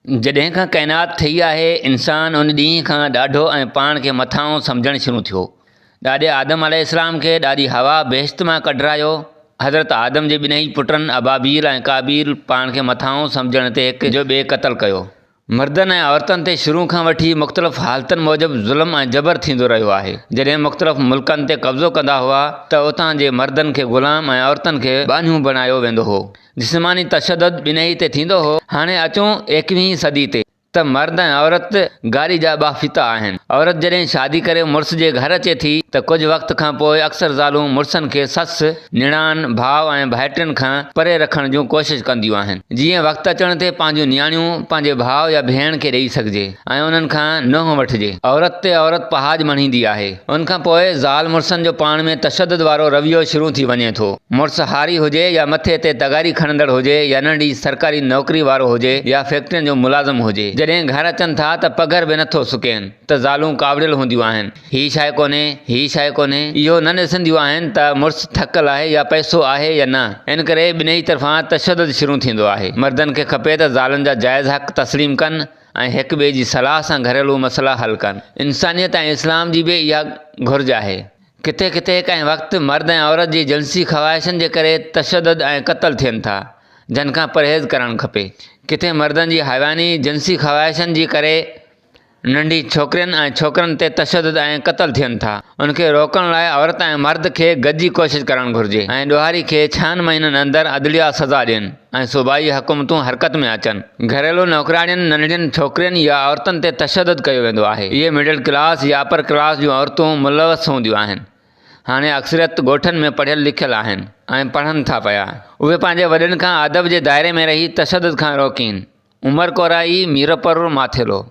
जॾहिं खां काइनात ठही आहे, इंसान उन ॾींहं खां ॾाढो ऐं पाण खे मथां सम्झणु शुरू थियो। ॾाॾे आदम अलैहिस्सलाम खे ॾाढी हवा बेहिश्त मां कढरायो। हज़रत आदम जे ॿिन्ही पुटनि अबाबील ऐं काबील पाण खे मथां सम्झण ते हिक जो ॿिए क़तल कयो। मर्दनि ऐं औरतुनि ते शुरू खां वठी मुख़्तलिफ़ हालतुनि मूजिबि ज़ुल्म ऐं जबर थींदो रहियो आहे। जॾहिं मुख़्तलिफ़ मुल्कनि ते कब्ज़ो कंदा हुआ त उतां जे मर्दनि खे ग़ुलाम ऐं औरतुनि खे बानियूं बणायो वेंदो हो। जिस्मानी तशदुद ॿिन्ही ते थींदो हो। हाणे अचूं 21वीं सदी ते त मर्द ऐं औरत गाड़ी जा ॿ फ़िता आहिनि। औरत जॾहिं शादी करे मुड़ुस जे घर अचे थी त कुझु वक़्त खां पोइ अक्सर ज़ालूं मुड़ुसनि खे ससु, निणान, भाउ ऐं भाइटियुनि खां परे रखण जूं कोशिशि कंदियूं आहिनि, जीअं वक़्तु अचण ते पंहिंजूं नियाणियूं पंहिंजे भाउ या भेण खे ॾेई सघिजे ऐं उन्हनि खां नुंहुं वठिजे। औरत ते औरत पहाज मणींदी आहे। उनखां पोइ ज़ाल मुड़ुसनि जो पाण में तशदुद वारो रवैयो शुरू थी वञे थो। मुड़ुसु हारी हुजे या मथे ते तगारी खणंदड़ हुजे या नंढी सरकारी नौकरी वारो हुजे या फैक्ट्रियुनि जो मुलाज़िम हुजे, जॾहिं घर अचनि था त पघर बि नथो सुकेनि त ज़ालूं कावड़ियल हूंदियूं आहिनि। हीअ शइ कोन्हे, हीअ शइ कोन्हे, इहो न ॾिसंदियूं आहिनि त मुड़ुसु थकियलु आहे या पैसो आहे या न। इन करे ॿिन्ही तरफ़ां तशदुद शुरू थींदो आहे। मर्दनि खे खपे त ज़ालुनि जा जाइज़ हक़ तस्लीम कनि ऐं हिक ॿिए जी सलाह सां घरेलू मसइला हल कनि। इंसानियत ऐं इस्लाम जी बि इहा घुरिज आहे। किथे किथे कंहिं वक़्तु मर्द ऐं औरत जी जिनसी ख़्वाहिशनि जे करे तशदुद ऐं क़त्ल थियनि था, जिन खां परहेज़ करणु खपे। किथे मर्दनि जी हयावानी जिनसी ख़्वाहिशनि जे करे नंढी छोकिरियुनि ऐं छोकिरनि ते तशदुद ऐं क़त्ल थियनि था। उनखे रोकण लाइ औरत ऐं मर्द खे गॾिजी कोशिशि करणु घुरिजे ऐं ॾोहारी खे 6 महीननि अंदरि अदलिया सज़ा ॾियनि ऐं सूबाई हुकूमतूं हरकत में अचनि। घरेलू नौकराणियुनि, नंढियुनि छोकिरियुनि या औरतुनि ते तशदुद कयो वेंदो आहे। इहे मिडिल क्लास या अपर क्लास जूं औरतूं मुलवस हूंदियूं आहिनि। हाणे अक्सरियत ॻोठनि में पढ़ियल लिखियल आहिनि ऐं पढ़नि था पिया। उहे पंहिंजे वॾनि खां अदब जे दाइरे में रही तशदुद खां रोकीनि। उमर कोराई, मीरपुर, माथेरो।